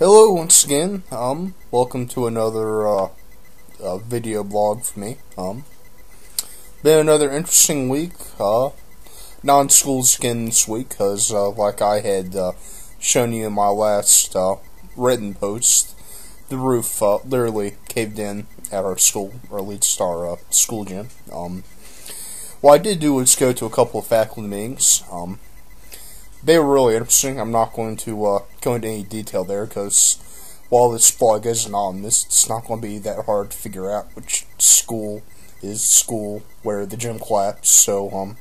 Hello once again. Welcome to another video blog for me. Been another interesting week. Non-school's again this week because, like I had shown you in my last written post, the roof literally caved in at our school, or at least our school gym. What I did do was go to a couple of faculty meetings. They were really interesting. I'm not going to go into any detail there because while this blog is anonymous, it's not going to be that hard to figure out which school is school where the gym collapsed. So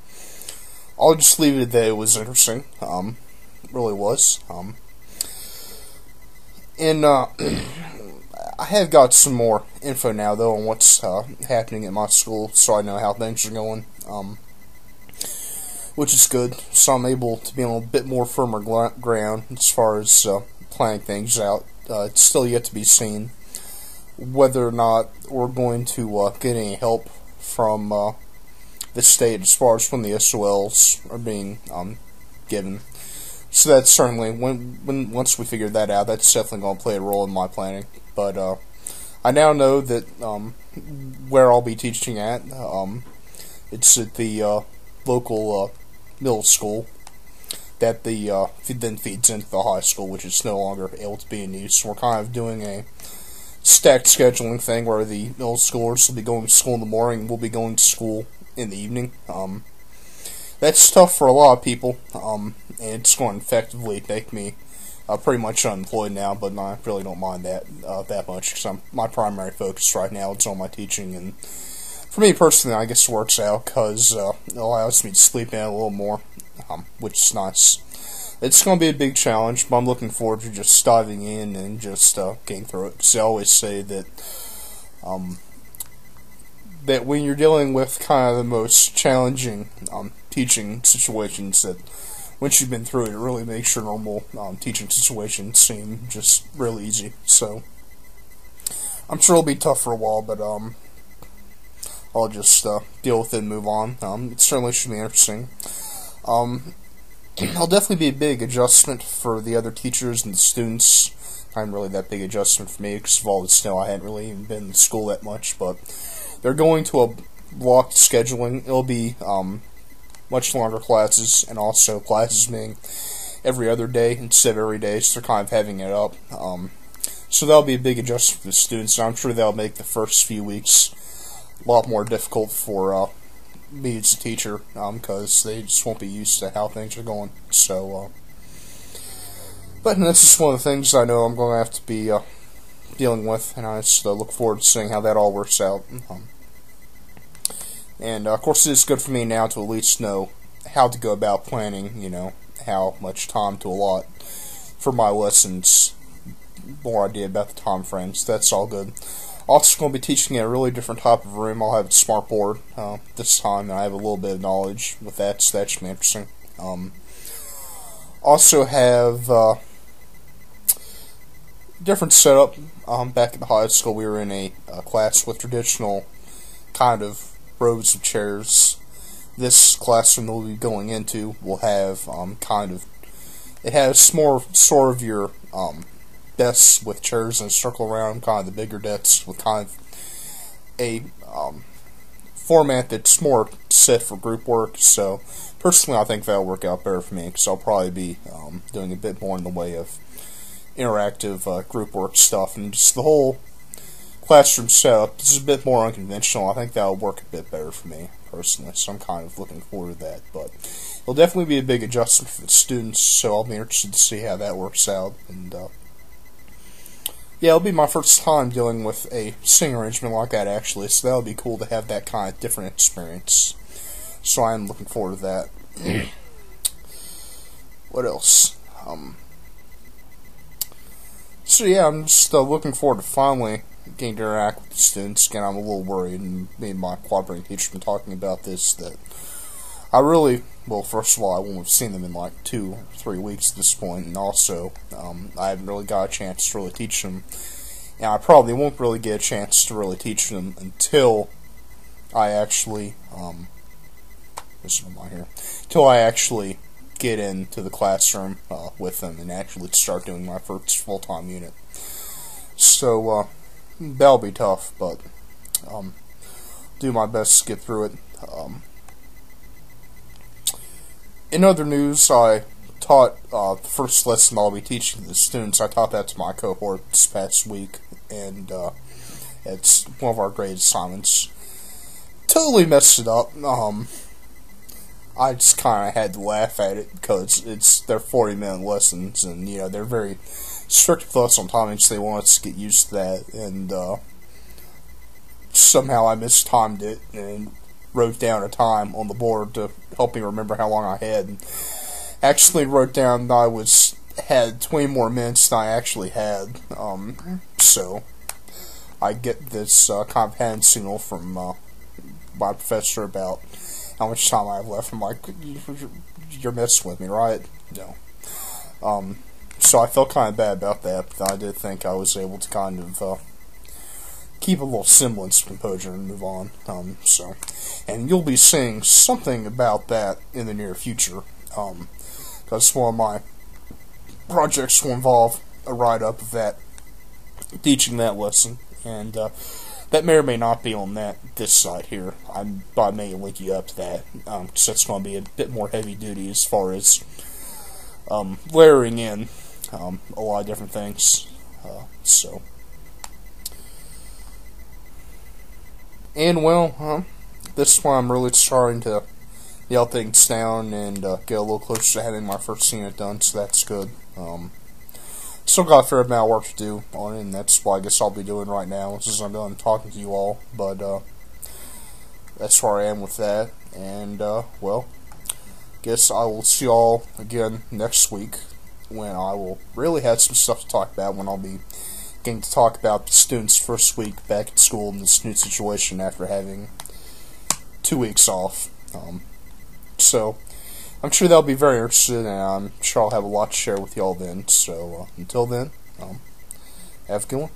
I'll just leave it at that. It was interesting. It really was. And I have got some more info now though on what's happening at my school, so I know how things are going. Which is good, so I'm able to be on a bit more firmer ground as far as planning things out. It's still yet to be seen whether or not we're going to get any help from the state as far as when the SOLs are being given. So that's certainly, once we figure that out, that's definitely going to play a role in my planning. But I now know that where I'll be teaching at, it's at the local middle school that then feeds into the high school, which is no longer able to be in use. So we're kind of doing a stacked scheduling thing where the middle schoolers will be going to school in the morning and we'll be going to school in the evening. That's tough for a lot of people, and it's going to effectively make me pretty much unemployed now, but I really don't mind that that much because my primary focus right now is on my teaching, and for me personally, I guess it works out because it allows me to sleep in a little more, which is nice. It's going to be a big challenge, but I'm looking forward to just diving in and just getting through it. Because I always say that that when you're dealing with kind of the most challenging teaching situations, that once you've been through it, it really makes your normal teaching situations seem just really easy. So I'm sure it'll be tough for a while, but I'll just deal with it and move on. It certainly should be interesting. It'll definitely be a big adjustment for the other teachers and the students. Not really that big adjustment for me because of all the snow. I hadn't really even been in school that much, but they're going to a blocked scheduling. It'll be much longer classes, and also classes being every other day instead of every day, so they're kind of having it up. So that'll be a big adjustment for the students, and I'm sure that'll make the first few weeks a lot more difficult for me as a teacher, because they just won't be used to how things are going. So, but that's just one of the things I know I'm going to have to be dealing with, and I just look forward to seeing how that all works out. And of course, it is good for me now to at least know how to go about planning. You know, how much time to allot for my lessons. More idea about the time frames. That's all good. Also going to be teaching in a really different type of room. I'll have a smart board this time, and I have a little bit of knowledge with that, so that should be interesting. Also have different setup. Back at the high school, we were in a class with traditional kind of rows of chairs. This classroom that we'll be going into will have it has more sort of your desks with chairs in a circle around, kind of the bigger desks with kind of a format that's more set for group work. So personally, I think that'll work out better for me because I'll probably be doing a bit more in the way of interactive group work stuff, and just the whole classroom setup is a bit more unconventional. I think that'll work a bit better for me personally, so I'm kind of looking forward to that. But it'll definitely be a big adjustment for the students, so I'll be interested to see how that works out. And yeah, it'll be my first time dealing with a singing arrangement like that, actually, so that'll be cool to have that kind of different experience. So I'm looking forward to that. What else? So yeah, I'm just looking forward to finally getting to interact with the students. Again, I'm a little worried, and me and my cooperating teacher have been talking about this, that I really, well, first of all, I won't have seen them in like 2 or 3 weeks at this point, and also, I haven't really got a chance to really teach them, and I probably won't really get a chance to really teach them until I actually, until I actually get into the classroom with them and actually start doing my first full-time unit. So that'll be tough, but do my best to get through it. In other news, I taught the first lesson I'll be teaching the students. I taught that to my cohort this past week, and it's one of our grade assignments. Totally messed it up. I just kind of had to laugh at it because they're 40-minute lessons, and they're very strict with us on timings. They want us to get used to that, and somehow I mistimed it and wrote down a time on the board to help me remember how long I had. And actually wrote down that I had 20 more minutes than I actually had. So I get this kind of hand signal from my professor about how much time I have left. I'm like, you're messing with me, right? No. So I felt kind of bad about that, but I did think I was able to kind of keep a little semblance of composure and move on. And you'll be seeing something about that in the near future. Because one of my projects will involve a write-up of that, teaching that lesson, and that may or may not be on this site here. I may link you up to that, because that's going to be a bit more heavy-duty as far as layering in a lot of different things. And well, this is why I'm really starting to nail things down and get a little closer to having my first unit done, so that's good. Still got a fair amount of work to do on it, and that's what I guess I'll be doing right now since I'm done talking to you all, but that's where I am with that, and well, guess I will see you all again next week when I will really have some stuff to talk about, when I'll be getting to talk about the students' first week back at school in this new situation after having 2 weeks off. So I'm sure they'll be very interested, and I'm sure I'll have a lot to share with y'all then. So until then, have a good one.